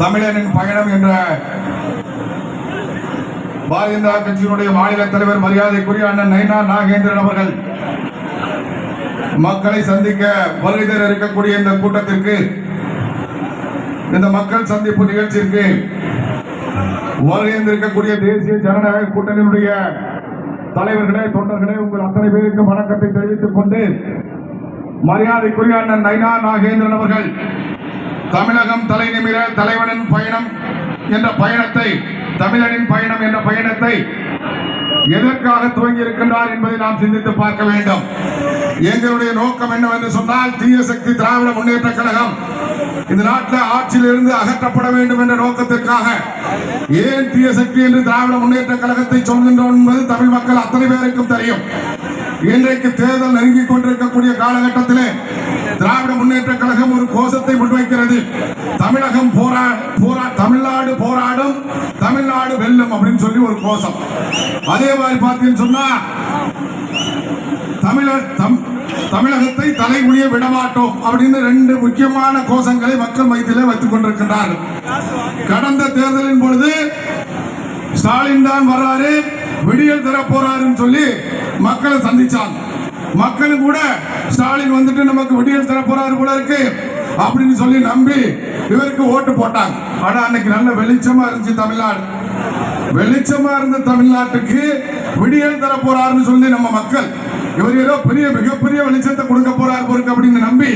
தமிழனின் பயணம் என்ற பாரதிய ஜனதா கட்சியினுடைய மாநில தலைவர் மரியாதைக்குரிய அண்ணன் நைனா நாகேந்திரன் அவர்கள் மக்களை சந்திக்க வருகை தர இருக்கக்கூடிய இந்த கூட்டத்திற்கு, இந்த மக்கள் சந்திப்பு நிகழ்ச்சிக்கு வருகை இருக்கக்கூடிய தேசிய ஜனநாயக கூட்டணியினுடைய தலைவர்களே, தொண்டர்களே, உங்கள் அத்தனை பேருக்கு வணக்கத்தை தெரிவித்துக் கொண்டு, மரியாதைக்குரிய அண்ணன் நைனா நாகேந்திரன் அவர்கள் தமிழகம் தலை நிமிர தலைவனின் பயணம் என்ற பயணத்தை, தமிழனின் பயணம் என்ற பயணத்தை எதற்காக துவங்கி இருக்கின்றார் என்பதை நாம் சிந்தித்து பார்க்க வேண்டும். எங்களுடைய நோக்கம் என்னவென்று சொன்னால், தீய சக்தி திராவிட முன்னேற்ற கழகம் இந்த நாட்டில் ஆட்சியிலிருந்து அகற்றப்பட வேண்டும் என்ற நோக்கத்திற்காக. ஏன் தீய சக்தி என்று திராவிட முன்னேற்ற கழகத்தை சொல்கின்றோம் என்பது தமிழ் மக்கள் அத்தனை பேருக்கும் தெரியும். இன்றைக்கு தேர்தல் நெருங்கிக் கொண்டிருக்கக்கூடிய காலகட்டத்திலே திராவிட முன்னேற்ற கழகம் ஒரு கோஷத்தை முன்வைக்கிறது. தமிழகம் தமிழ்நாடு போராடும், தமிழ்நாடு வெல்லும் அப்படின்னு சொல்லி ஒரு கோஷம். அதே மாதிரி பார்த்தீங்கன்னு சொன்னா, தமிழகத்தை தலைகுனிய விடமாட்டோம் அப்படின்னு ரெண்டு முக்கியமான கோஷங்களை மக்கள் மத்தியிலே வைத்துக் கொண்டிருக்கின்றார்கள். கடந்த தேர்தலின் பொழுது ஸ்டாலின் தான் வர்றாரு, விடியல் தர போறாருன்னு சொல்லி மக்களை சந்திச்சாங்க. மக்களும் கூட ஸ்டாலின் வந்துட்டு நமக்கு விடியல் தர போறாரு போல இருக்கு அப்படின்னு சொல்லி நம்பி இவருக்கு ஓட்டு போட்டாங்க. ஆனா அன்னைக்கு நல்ல வெளிச்சமா இருந்துச்சு தமிழ்நாடு. வெளிச்சமா இருந்த தமிழ்நாட்டுக்கு விடியல் தர போறாருன்னு சொல்லி நம்ம மக்கள், இவர் ஏதோ மிகப்பெரிய வெளிச்சத்தை கொடுக்க போறாரு பொறுக்கு அப்படின்னு நம்பி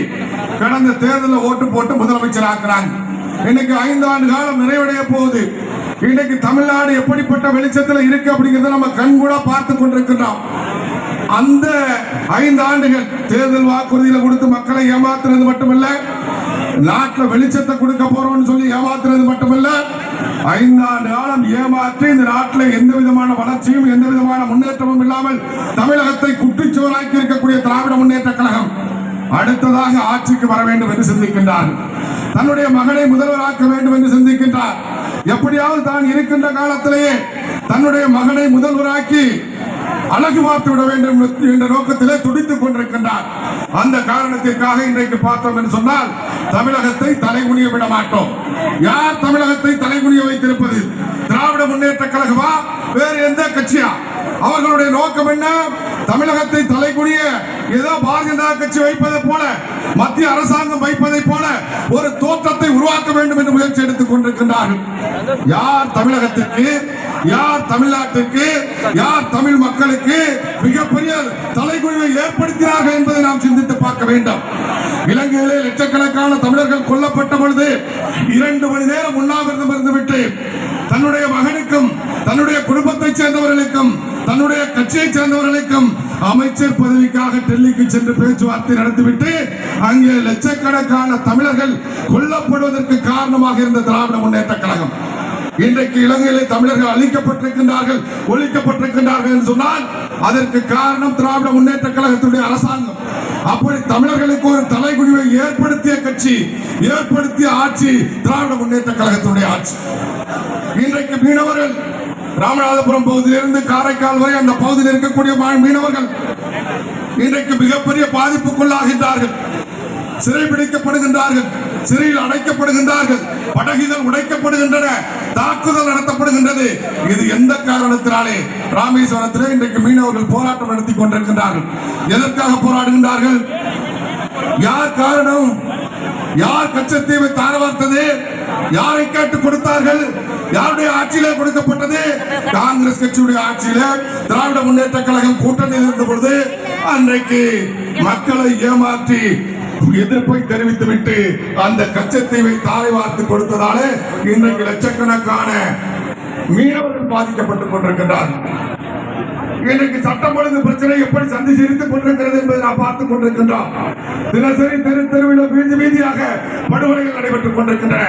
கடந்த தேர்தலில் ஓட்டு போட்டு முதலமைச்சர் ஆக்குறாங்க. இன்னைக்கு 5 ஆண்டு காலம் நிறைவடைய போகுது. இன்னைக்கு தமிழ்நாடு எப்படிப்பட்ட வெளிச்சத்தில் இருக்கு அப்படிங்கிறத நம்ம கண்கூட பார்த்து கொண்டிருக்கின்றோம். அந்த 5 ஆண்டுகள் தேர்தல் வாக்குறுதியில கொடுத்து மக்களை ஏமாத்துறது மட்டுமல்ல, நாட்டில் வெளிச்சத்தை கொடுக்க போறோம்னு சொல்லி ஏமாத்துறது மட்டுமல்ல, 5 ஆண்டு காலம் ஏமாற்றி இந்த நாட்டில் எந்த விதமான வளர்ச்சியும் எந்த விதமான முன்னேற்றமும் இல்லாமல் தமிழகத்தை குட்டிச்சுவராக்கி இருக்கக்கூடிய திராவிட முன்னேற்ற கழகம் அடுத்ததாக ஆட்சிக்கு வர வேண்டும் என்று சிந்திக்கின்றார். தன்னுடைய மகனை முதல்வராக்க வேண்டும் என்று சிந்திக்கின்றார். எப்படியாவது தான் இருக்கின்ற காலத்திலேயே தன்னுடைய மகனை முதல்வராக்கி அழகு பார்த்து விட வேண்டும் என்ற நோக்கத்திலே துடித்துக் கொண்டிருக்கின்றார். அந்த காரணத்திற்காக இன்றைக்கு பார்த்தோம் என்று சொன்னால், தமிழகத்தை தலைகுனிய விட மாட்டோம். யார் தமிழகத்தை தலைகுனிய வைத்திருப்பது? திராவிட முன்னேற்ற கழகமா, வேறு எந்த கட்சியா? அவர்களுடைய நோக்கம் என்ன? தமிழகத்தை தலைகுனிய ஏதோ பாரதிய ஜனதா கட்சி வைப்பதை போல, மத்திய அரசாங்கம் வைப்பதை போல ஒரு தோற்றத்தை உருவாக்க வேண்டும் என்று முயற்சி எடுத்துக் கொண்டிருக்கின்றார்கள். யார் தமிழகத்திற்கு, யார் தமிழ்நாட்டிற்கு, யார் தமிழ் மக்களுக்கு மிகப்பெரிய தலைகுனிவை ஏற்படுத்தினார்கள் என்பதை நாம் சிந்தித்து பார்க்க வேண்டும். இலங்கையிலே லட்சக்கணக்கான தமிழர்கள் கொல்லப்பட்ட பொழுது 2 மணி நேரம் உண்ணாவிரதம் இருந்துவிட்டு தன்னுடைய மகனுக்கும், தன்னுடைய குடும்பத்தை சேர்ந்தவர்களுக்கும், தன்னுடைய கட்சியை சேர்ந்தவர்களுக்கும் அமைச்சர் பதவிக்காக டெல்லிக்கு சென்று பேச்சுவார்த்தை நடத்திவிட்டு அங்கே லட்சக்கணக்கான தமிழர்கள் கொல்லப்படுவதற்கு காரணமாக இருந்த திராவிட முன்னேற்ற கழகம். இன்றைக்கு இலங்கையிலே தமிழர்கள் அழிக்கப்பட்டிருக்கின்றார்கள், ஒழிக்கப்பட்டிருக்கின்றார்கள் என்று சொன்னால் அதற்கு காரணம் திராவிட முன்னேற்ற கழகத்துடைய அரசாங்கம். அப்படி தமிழர்களுக்கு ஒரு தலைகுனிவை ஏற்படுத்திய கட்சி, ஏற்படுத்திய ஆட்சி திராவிட முன்னேற்ற கழகத்துடைய ஆட்சி. இன்றைக்கு மீனவர்கள் ராமநாதபுரம் பகுதியிலிருந்து காரைக்கால் வரை அந்த பகுதியில் இருக்கக்கூடிய மீனவர்கள் இன்றைக்கு மிகப்பெரிய பாதிப்புக்குள்ளாகின்றார்கள். சிறைபிடிக்கப்படுகின்றார்கள், சிறையில் அடைக்கப்படுகின்றார்கள், படகுகள் உடைக்கப்படுகின்றன, தாக்குதல் நடத்தப்படுகின்றது. இது எந்த காரணத்தினாலே? ராமேஸ்வரத்திலே இன்றைக்கு மீனவர்கள் போராட்டம் நடத்தி கொண்டிருக்கின்றார்கள். எதற்காக போராடுகின்றார்கள்? யார் காரணம்? யார் கச்சத்தீவை தாரவார்த்தது? யாரை கேட்டு கொடுத்தார்கள்? யாருடைய ஆட்சியிலே கொடுக்கப்பட்டது? காங்கிரஸ் கட்சியுடைய ஆட்சியிலே திராவிட முன்னேற்ற கழகம் கூட்டணியில் இருந்த பொழுது அன்றைக்கு மக்களை ஏமாற்றி எதிர்ப்பை தெரிவித்துவிட்டு அந்த கச்சத்தீவை தாரை வார்த்து கொடுத்ததாலே இன்றைக்கு லட்சக்கணக்கான மீனவர்கள் பாதிக்கப்பட்டுக் கொண்டிருக்கின்றார்கள். இன்றைக்கு சட்டம் ஒழுங்கு பிரச்சனை எப்படி சந்தி சிரித்துக் கொண்டிருக்கிறது என்பதை நாம் பார்த்துக் கொண்டிருக்கின்றோம். தினசரி தெருவில் வீதி வீதியாக படுகொலைகள் நடைபெற்றுக் கொண்டிருக்கின்றன.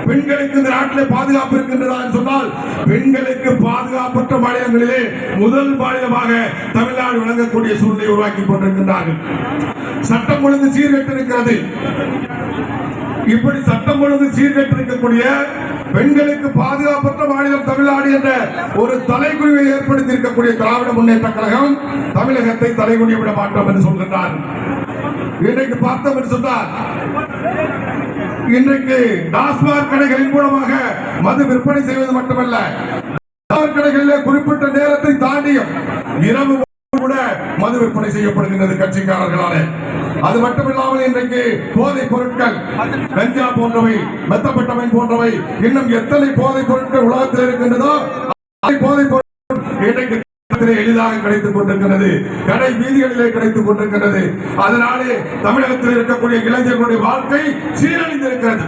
பெண்களுக்கு இந்த நாட்டிலே பாதுகாப்பு இருக்கின்றதா என்று சொன்னால், பெண்களுக்கு பாதுகாப்பற்ற மாநிலங்களிலே முதல் மாநிலமாக தமிழ்நாடு விளங்கக்கூடிய சூழ்நிலை உருவாக்கி கொண்டிருக்கின்றார்கள். சட்டம் ஒழுங்கு சீர்கெட்டிருக்கிறது. இப்படி சட்டம் ஒழுங்கு சீர்கெட்டிருக்கக்கூடிய, பெண்களுக்கு பாதுகாப்பற்ற மாநிலம் தமிழ்நாடு என்ற ஒரு தலைகுனிவை ஏற்படுத்தி இருக்கக்கூடிய திராவிட முன்னேற்ற கழகம் தமிழகத்தை தலைகுனிய விட மாட்டோம் என்று சொல்கின்றார். இன்றைக்கு பார்த்தோம் என்று சொன்னார், இன்றைக்கு டாஸ்மாக் கடைகளின் மூலமாக மது விற்பனை செய்வது மட்டுமல்ல, கடைகளிலே குறிப்பிட்ட நேரத்தை தாண்டியும் இரவு கூட மது விற்பனை செய்யப்படுகின்றது கட்சிக்காரர்களாலே. அது மட்டுமில்லாமல் இன்றைக்கு போதைப் பொருட்கள், கஞ்சா போன்றவை, மெத்தப்பட்டமை போன்றவை, இன்னும் எத்தனை போதைப் பொருட்கள் உலகத்தில் இருக்கின்றதோ போதைப் பொருட்கள் இன்றைக்கு எளிதாக கிடைத்துக் கொண்டிருக்கிறது, கடை வீதிகளிலே கிடைத்துக் கொண்டிருக்கிறது. அதனாலே தமிழகத்தில் இருக்கக்கூடிய இளைஞர்களுடைய வாழ்க்கை சீரழிந்திருக்கிறது.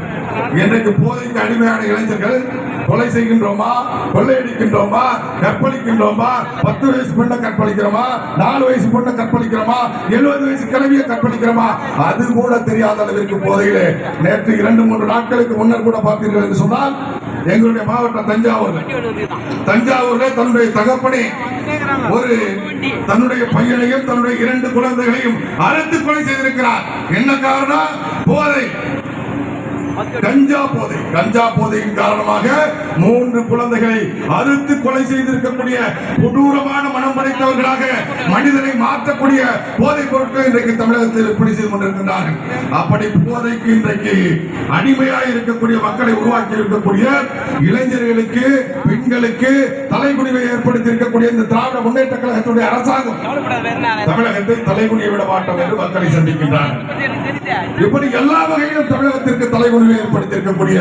இன்றைக்கு போதைக்கு அடிமையான இளைஞர்கள் கொலை செய்கின்றோமா, கொள்ளையடிக்கின்றோமா, கற்பழிக்கின்றோமா, 10 வயசு பொண்ணை கற்பழிக்கிறோமா, 4 வயசு பொண்ணை கற்பழிக்கிறோமா, 70 வயசு கிழவியை கற்பழிக்கிறோமா, அது கூட தெரியாத அளவிற்கு போதையிலே. நேற்று 2-3 நாட்களுக்கு முன்னர் கூட பார்த்தீர்கள் என்று சொன்னால் எங்களுடைய மாவட்டம் தஞ்சாவூர்ல தன்னுடைய தகப்பனை தன்னுடைய பையனையும் தன்னுடைய 2 குழந்தைகளையும் அறுத்து கொலை செய்திருக்கிறார். என்ன காரணம்? போதை, கஞ்சா போதையின் காரணமாக 3 குழந்தைகளை அறுத்து கொலை செய்திருக்கக்கூடிய கொடூரமான மனம் படைத்தவர்களாக மனிதனை மாற்றக்கூடிய போதைப் பொருட்கள் இன்றைக்கு தமிழகத்தில் விற்பனை செய்து கொண்டிருக்கின்றார்கள். அப்படி போதைக்கு இன்றைக்கு அடிமையாக இருக்கக்கூடிய மக்களை உருவாக்கி இருக்கக்கூடிய இளைஞர்களுக்கு, பெண்களுக்கு தலைகுனிவை ஏற்படுத்தி இருக்கக்கூடிய இந்த திராவிட முன்னேற்ற கழகத்துடைய அரசாங்கம் தமிழகத்தை தலைகுனிய விட மாட்டோம் என்று மக்களை சந்திக்கின்றார்கள். இப்படி எல்லா வகையிலும் தமிழகத்திற்கு தலைகுனிவை ஏற்படுத்தியிருக்கக்கூடிய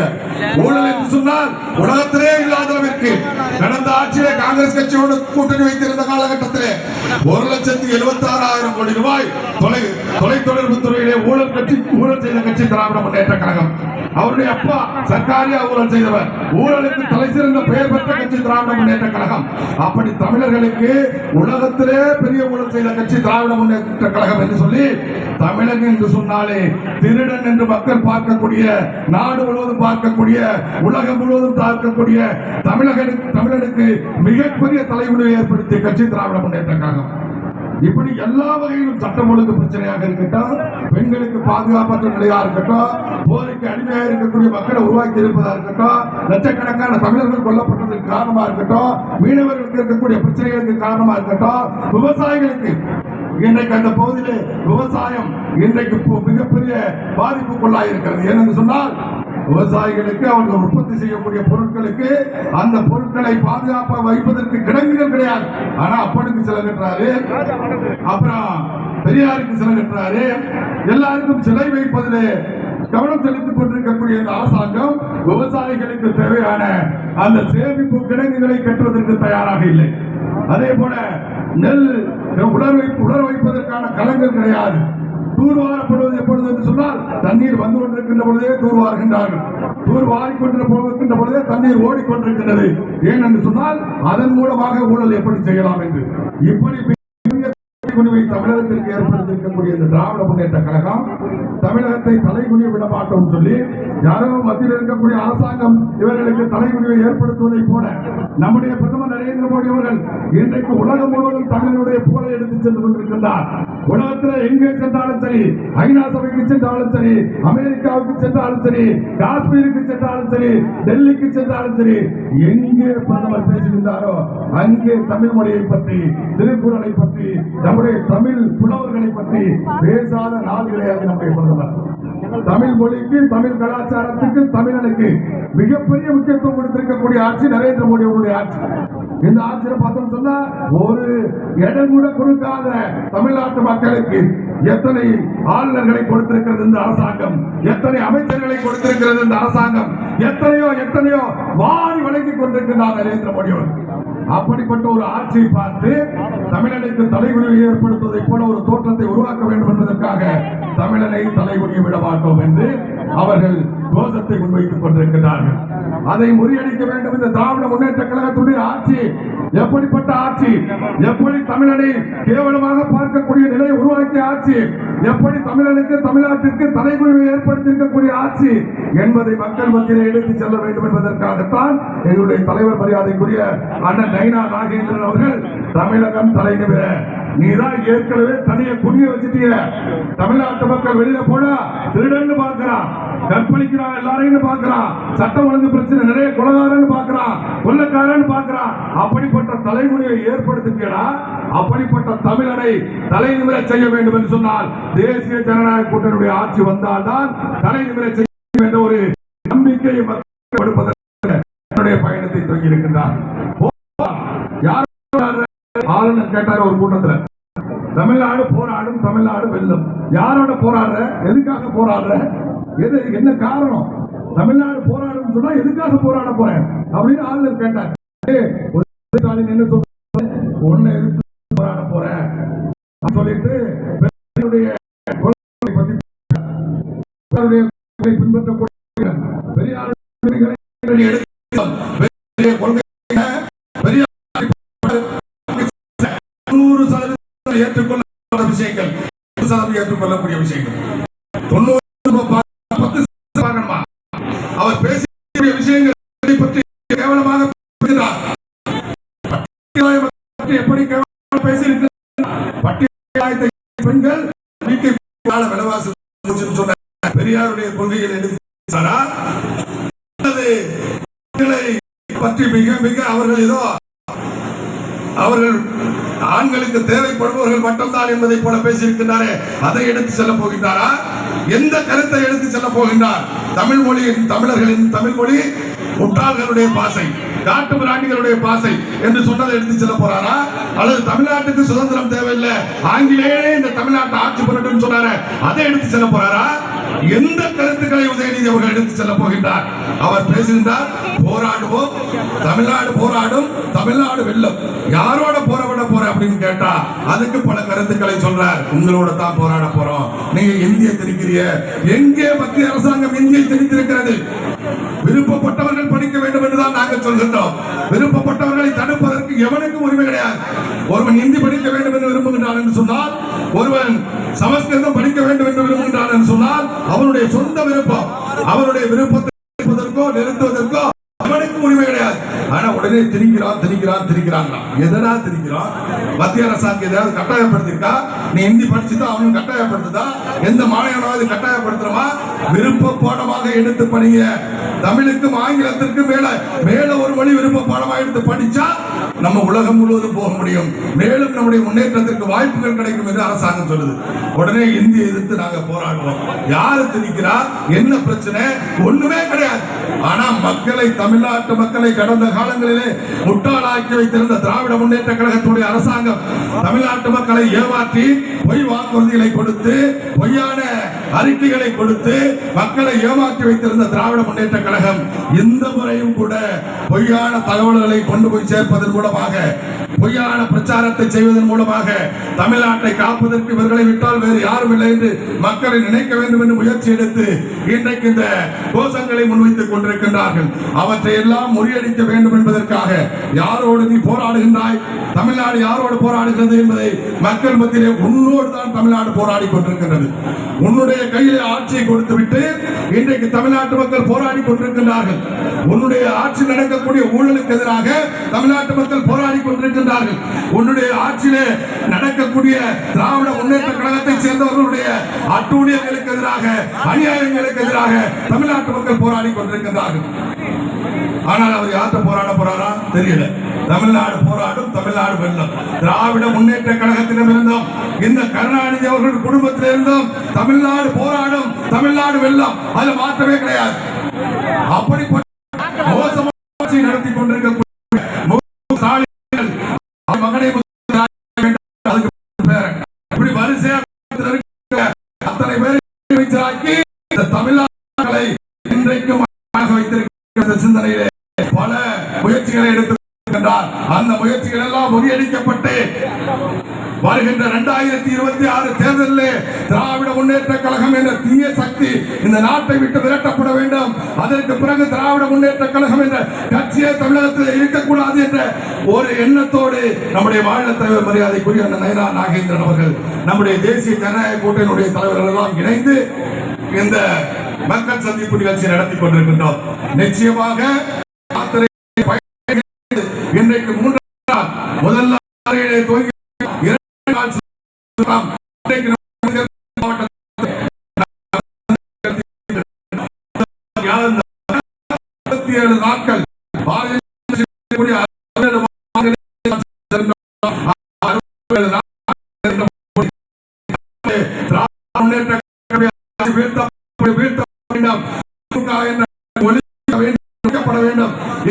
ஊழல் என்று சொன்னால் உலகத்திலே இல்லாத அளவிற்கு கடந்த ஆட்சியிலே காங்கிரஸ் கட்சியோடு கூட்டணி வைத்திருந்த காலகட்டத்திலே 1,76,000 கோடி ரூபாய் தொலைத்தொடர்பு துறையிலே ஊழல் செய்த கட்சி திராவிட முன்னேற்ற கழகம். அவருடைய அப்பா சர்க்காரியா ஊழல் செய்தவர், ஊழலுக்கு தலை சிறந்த பெயர் பெற்ற கட்சி திராவிட முன்னேற்ற கழகம். அப்படி தமிழர்களுக்கு உலகத்திலே பெரிய ஊழல் செய்த கட்சி திராவிட முன்னேற்ற கழகம் என்று சொல்லி, தமிழகம் என்று சொன்னாலே திருடன் என்று மக்கள் பார்க்கக்கூடிய, நாடு முழுவதும் பார்க்கக்கூடிய, உலகம் முழுவதும் பார்க்கக்கூடிய தமிழனுக்கு மிகப்பெரிய தலைமுறை ஏற்படுத்திய கட்சி திராவிட முன்னேற்ற கழகம். இப்படி எல்லா வகையிலும் சட்டம் ஒழுங்கு பிரச்சனையாக இருக்கட்டும், பெண்களுக்கு பாதுகாப்பற்ற நிலையா இருக்கட்டும், போதைக்கு அடிமையாக இருக்கக்கூடிய மக்களை உருவாக்கி இருப்பதா இருக்கட்டும், லட்சக்கணக்கான தமிழர்கள் கொல்லப்பட்டதற்கு காரணமா இருக்கட்டும், மீனவர்களுக்கு இருக்கக்கூடிய பிரச்சனைகளுக்கு காரணமா இருக்கட்டும், விவசாயிகளுக்கு இன்றைக்கு அந்த பகுதியிலே விவசாயம் இன்றைக்கு மிகப்பெரிய பாதிப்புக்குள்ளாக இருக்கிறது. ஏனென்று சொன்னால் விவசாயிகளுக்கு அவர்கள் உற்பத்தி செய்யக்கூடிய பொருட்களுக்கு அந்த பொருட்களை பாதுகாப்பாக வைப்பதற்கு கிடங்குகள் கிடையாது. ஆனா அப்பனுக்கு சில கட்டுறாரு, அப்புறம் பெரியாருக்கு சில கட்டுறாரு, எல்லாருக்கும் சிலை வைப்பதிலே கவனம் செலுத்திக் கொண்டிருக்கக்கூடிய இந்த அரசாங்கம் விவசாயிகளுக்கு தேவையான அந்த சேமிப்பு கிடங்குகளை கட்டுவதற்கு தயாராக இல்லை. அதே போல நெல் உலர வைப்பதற்கான களங்கள் கிடையாது. தூர்வாரப்படுவது எப்பொழுது என்று சொன்னால் தண்ணீர் வந்து கொண்டிருக்கின்ற பொழுதே தூர்வாருகின்றார்கள், தூர்வாரிக் கொண்டிருக்கின்ற பொழுதே தண்ணீர் ஓடிக்கொண்டிருக்கின்றது. ஏனென்று சொன்னால் அதன் மூலமாக ஊழல் எப்படி செய்யலாம் என்று இப்படி தமிழகத்திற்கு ஏற்படுத்தியிருக்கக்கூடிய இந்த திராவிட முன்னேற்ற கழகம் தமிழகத்தை தலைகுனிய விட மாட்டோம் சொல்லி யாரோ மத்தியில் இருக்கக்கூடிய அரசாங்கம் இவர்களுக்கு தலைகுனிவை ஏற்படுத்துவதை போல நம்முடைய பிரதமர் நரேந்திர மோடி அவர்கள் இன்றைக்கு உலகம் முழுவதும் தமிழனுடைய புகழை எடுத்துச் சென்று கொண்டிருக்கின்றார். உலகத்தில் எங்கே சென்றாலும் சரி, ஐநா சபைக்கு சென்றாலும் சரி, அமெரிக்காவுக்கு சென்றாலும் சரி, காஷ்மீருக்கு சென்றாலும் சரி, டெல்லிக்கு சென்றாலும் சரி, எங்கே பிரதமர் பேசுகின்றாரோ அங்கே தமிழ் மொழியை பற்றி, திருக்குறளை பற்றி, நம்முடைய தமிழ் புலவர்களை பற்றி பேசாத நாள் கிடையாது. நம்முடைய பிரதமர் தமிழ் மொழிக்கு, தமிழ் கலாச்சாரத்துக்கு, தமிழனுக்கு மிகப்பெரிய முக்கியத்துவம் கொடுத்திருக்கக்கூடிய ஆட்சி நரேந்திர மோடி அவருடைய ஆட்சி. இந்த ஆட்சியில பார்த்தோம் சொன்னா ஒரு இடம் கூட கொடுக்காத தமிழ்நாட்டு மக்களுக்கு எத்தனை ஆளுநர்களை கொடுத்திருக்கிறது இந்த அரசாங்கம், எத்தனை அமைச்சர்களை கொடுத்திருக்கிறது இந்த அரசாங்கம், எத்தனையோ வாரி வழங்கிக் கொண்டிருக்கிறார் நரேந்திர மோடி அவர்கள். அப்படிப்பட்ட ஒரு ஆட்சியை பார்த்து தமிழனுக்கு தலைகுனிவை ஏற்படுத்துவதை போல ஒரு தோற்றத்தை உருவாக்க வேண்டும் என்பதற்காக தமிழனை தலைகுனிய விட மாட்டோம் என்று அவர்கள் கோஷத்தை முன்வைத்துக் கொண்டிருக்கிறார்கள். அதை முறியடிக்க வேண்டும். இந்த திராவிட முன்னேற்ற கழகத்துடைய ஆட்சி எப்படிப்பட்ட ஆட்சி, எப்படி தமிழனை கேவலமாக பார்க்கக்கூடிய நிலையை உருவாக்கிய ஆட்சி, எப்படி தமிழனுக்கு, தமிழ்நாட்டிற்கு தலைகுனிவை ஏற்படுத்தியிருக்கக்கூடிய ஆட்சி என்பதை மக்கள் மத்தியில் எடுத்துச் செல்ல வேண்டும் என்பதற்காகத்தான் எங்களுடைய தலைவர் மரியாதைக்குரிய அண்ணன் நைனா நாகேந்திரன் அவர்கள் தமிழகம் தலைநிமிர, நீதான் ஏற்கனவே தனிய குடிய வச்சுட்டிய, தமிழ்நாட்டு மக்கள் வெளியில போனா திருடன்னு பார்க்கிறான், கற்பழிக்கிறான், எல்லாரையும் பார்க்கிறான், சட்டம் ஒழுங்கு பிரச்சனை நிறைய கொலைகாரன்னு பார்க்கிறான், கொள்ளக்காரன்னு பார்க்கிறான். அப்படிப்பட்ட தலைமுறையை ஏற்படுத்தினா அப்படிப்பட்ட தமிழனை தலைநிமிர செய்ய வேண்டும் என்று சொன்னால் தேசிய ஜனநாயக கூட்டணியுடைய ஆட்சி வந்தால்தான் தலைநிமிர செய்ய என்ற ஒரு என்னுடைய பயணத்தை துவங்கி இருக்கின்றார். ஆளுநர் கேட்டார் ஒரு கூட்டத்தில், தமிழ்நாடு போராடும், தமிழ்நாடு வெல்லும். யாரோட போராடுற, எதுக்காக போராடுற, எது என்ன காரணம்? தமிழ்நாடு போராடும் சொன்னா எதுக்காக போராட போறேன் அப்படின்னு ஆளுநர் கேட்டார். என்ன சொல்ற, ஒன்னு எதிர்த்து போராட போறேன் சொல்லிட்டு பின்பற்றக்கூடிய பெரியார் ஏற்றுக்கொள்ள விஷயங்கள், ஏற்றுக்கொள்ளக்கூடிய விஷயங்கள் 90% அவர் பேசிய விஷயங்களை பற்றி கேவலமாக எப்படி பேசியிருக்கிறார். பெண்கள் விலைவாசி பெரியாருடைய கொள்கைகள் எடுத்தாரா பற்றி மிக மிக அவர்கள் ஏதோ அவர்கள் ஆண்களுக்கு தேவைப்படுபவர்கள் மட்டும்தான் என்பதை போல பேசியிருக்கின்றாரே, அதை எடுத்து செல்ல போகின்றாரா? எந்த கருத்தை எடுத்து செல்ல போகின்றார்? தமிழ் மொழியின், தமிழர்களின் தமிழ் மொழி முட்டாள்களுடைய பாசை, காட்டு பிராண்டிகளுடைய பாசை என்று சொன்னதை எடுத்து செல்ல போறாரா? அல்லது தமிழ்நாட்டுக்கு சுதந்திரம் தேவையில்லை, ஆங்கிலேயே இந்த தமிழ்நாட்டை ஆட்சி பண்ணட்டும் சொன்னார, அதை எடுத்து செல்ல போறாரா? எந்த கருத்துக்களை உதயநிதி அவர்கள் எடுத்து செல்ல போகின்றார்? அவர் பேசுகின்றார், போராடுவோம், தமிழ்நாடு போராடும், தமிழ்நாடு வெல்லும். யாரோட போராட போற அப்படின்னு கேட்டா அதுக்கு பல கருத்துக்களை சொல்றார். உங்களோட தான் போராட போறோம், நீங்க இந்திய திணிக்கிறீங்க. எங்கே மத்திய அரசாங்கம் இந்தியை திணித்திருக்கிறது? விருப்பப்பட்டவர்கள் படிக்க வேண்டும் என்றுதான் நாங்கள் சொல்கின்றோம். விருப்பப்பட்டவர்களை தடுப்பதற்கு எவனுக்கும் உரிமை கிடையாது. ஒருவன் இந்தி படிக்க வேண்டும் என்று விரும்புகின்றான் என்று சொன்னால், ஒருவன் சமஸ்கிருதம் படிக்க வேண்டும் என்று விரும்புகின்றான் என்று சொன்னால் அவனுடைய சொந்த விருப்பம். அவருடைய விருப்பத்தை நிறுத்துவதற்கோ அவனுக்கும் உரிமை கிடையாது. ஆனா உடனே திணிக்கிறான். எதனா திணிக்கிறான்? மத்திய அரசாங்கம் ஏதாவது கட்டாயப்படுத்திருக்கா? நீ ஹிந்தி படிச்சுதான் அவனும் கட்டாயப்படுத்துதா? எந்த மாநிலமாவது கட்டாயப்படுத்துறமா? விருப்ப பாடமாக எடுத்து படிங்க. தமிழுக்கும் ஆங்கிலத்திற்கும் மேல ஒரு மொழி விருப்ப பாடமாக எடுத்து படிச்சா நம்ம உலகம் முழுவதும் போக முடியும், மேலும் நம்முடைய முன்னேற்றத்திற்கு வாய்ப்புகள் கிடைக்கும் என்று அரசாங்கம் சொல்லுது. உடனே இந்தியை எதிர்த்து நாங்க போராடுவோம். யாரு திணிக்கிறா? என்ன பிரச்சனை? ஒண்ணுமே கிடையாது. ஆனா மக்களை, தமிழ்நாட்டு மக்களை கடந்த காலங்களிலே முட்டாளாக்கி வைத்திருந்த திராவிட முன்னேற்ற கழகத்துடைய அரசாங்கம் தமிழ்நாட்டு மக்களை ஏமாற்றி பொய் வாக்குறுதிகளை கொடுத்து, பொய்யான அறிக்கைகளை கொடுத்து மக்களை ஏமாற்றி வைத்திருந்த திராவிட முன்னேற்ற கழகம் இந்த முறையும் கூட பொய்யான தகவல்களை கொண்டு போய் சேர்ப்பதன் மூலமாக, பொய்யான பிரச்சாரத்தை செய்வதன் மூலமாக தமிழ்நாட்டை காப்பதற்கு இவர்களை விட்டால் வேறு யாரும் இல்லை என்று மக்களை நினைக்க வேண்டும் என்று முயற்சி எடுத்து இன்றைக்கு இந்த கோஷங்களை முன்வைத்துக் கொண்டிருக்கின்றார்கள். அவற்றை எல்லாம் முறியடிக்க வேண்டும் என்பதற்காக யாரோடு நீ போராடுகின்றாய், தமிழ்நாடு யாரோடு போராடுகிறது என்பதை மக்கள் மத்தியிலே உன்னோடு தான் தமிழ்நாடு போராடி கொண்டிருக்கின்றது. உன்னுடைய கையிலே ஆட்சியை கொடுத்துவிட்டு இன்றைக்கு தமிழ்நாட்டு மக்கள் போராடி கொண்டிருக்கின்றார்கள். உன்னுடைய ஆட்சி நடக்கக்கூடிய ஊழலுக்கு எதிராக தமிழ்நாட்டு மக்கள் போராடி கொண்டிருக்கின்றார்கள். உன்னுடைய ஆட்சியிலே நடக்கக்கூடிய திராவிட முன்னேற்ற கழகத்தை சேர்ந்தவர்களுடைய அட்டூழியங்களுக்கு எதிராக, அநியாயங்களுக்கு எதிராக தமிழ்நாட்டு மக்கள் போராடி கொண்டிருக்கின்றார்கள். ஆனால் அவர் யார்கிட்ட போராட போறாரா தெரியல. தமிழ்நாடு போராடும், தமிழ்நாடு வெல்லும். திராவிட முன்னேற்ற கழகத்திடமிருந்தும் இந்த கருணாநிதி அவர்கள் குடும்பத்திலிருந்தும் தமிழ்நாடு போராடும், தமிழ்நாடு வெல்லும். அது மாற்றமே கிடையாது. அப்படிப்பட்ட மோசமான நடத்தி கொண்டிருக்கக்கூடிய மகனை இப்படி வரிசையாக அத்தனை பேரை அமைச்சராக்கி தமிழ்நாடுகளை இன்றைக்கும் வைத்திருக்கிற சிந்தனையிலே பல முயற்சிகளை எடுத்துக்கொண்டார். அந்த முயற்சிகள் எல்லாம் முறியடிக்கப்பட்டு வருகின்ற 2026 தேர்தலிலே திராவிட முன்னேற்ற கழகம் என்ற தீய சக்தி இந்த நாட்டை விட்டு விரட்டப்பட வேண்டும். அதற்கு பிறகு திராவிட முன்னேற்ற கழகம் என்ற கட்சியே தமிழகத்தில் இருக்கக்கூடாது என்ற ஒரு எண்ணத்தோடு நம்முடைய மாநில தலைவர் மரியாதைக்குரிய நயினா நாகேந்திரன் அவர்கள், நம்முடைய தேசிய ஜனநாயக கூட்டணியுடைய தலைவர்கள் எல்லாம் இணைந்து இந்த மக்கள் சந்திப்பு நிகழ்ச்சி நடத்தி கொண்டிருக்கின்றோம். நிச்சயமாக இன்றைக்கு 3 நாள் முதல் துவங்கி 2 நாள் நாட்கள்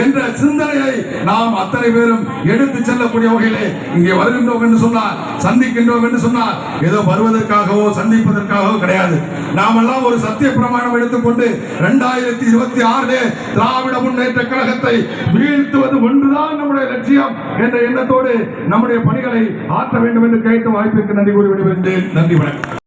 என்ற சிந்தனையை நாம் அத்தனை பேரும் எடுத்து செல்லக்கூடிய வகையிலே இங்கே வருகின்றோம் என்று சொன்னால், சந்திக்கின்றோம் என்று சொன்னால் ஏதோ வருவதற்காகவோ சந்திப்பதற்காகவோ கிடையாது. நாமெல்லாம் ஒரு சத்திய பிரமாணம் எடுத்துக்கொண்டு 2026 திராவிட முன்னேற்ற கழகத்தை வீழ்த்துவது ஒன்றுதான் நம்முடைய லட்சியம் என்ற எண்ணத்தோடு நம்முடைய பணிகளை ஆற்ற வேண்டும் என்று கேட்டு வாய்ப்பிற்கு நன்றி கூறி விடுகின்றேன். நன்றி, வணக்கம்.